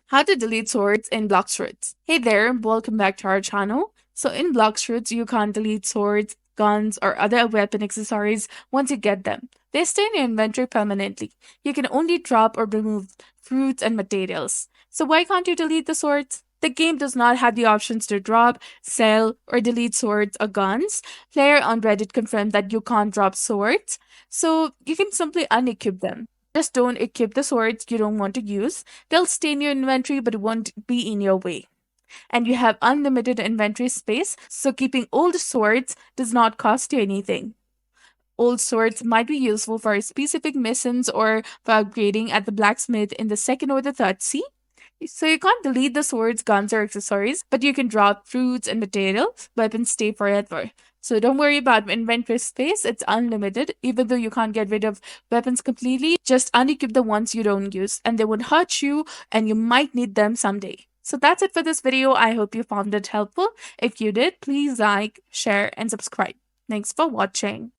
How to delete swords in Blox Fruits. Hey there, welcome back to our channel. So in Blox Fruits, you can't delete swords, guns, or other weapon accessories once you get them. They stay in your inventory permanently. You can only drop or remove fruits and materials. So why can't you delete the swords? The game does not have the options to drop, sell, or delete swords or guns. Player on Reddit confirmed that you can't drop swords, so you can simply unequip them. Just don't equip the swords you don't want to use. They'll stay in your inventory but won't be in your way. And you have unlimited inventory space, so keeping old swords does not cost you anything. Old swords might be useful for specific missions or for upgrading at the blacksmith in the second or the third sea. So you can't delete the swords, guns, or accessories, but you can drop fruits and materials. Weapons stay forever. So don't worry about inventory space, it's unlimited. Even though you can't get rid of weapons completely, just unequip the ones you don't use, and they won't hurt you, and you might need them someday. So that's it for this video. I hope you found it helpful. If you did, please like, share, and subscribe. Thanks for watching.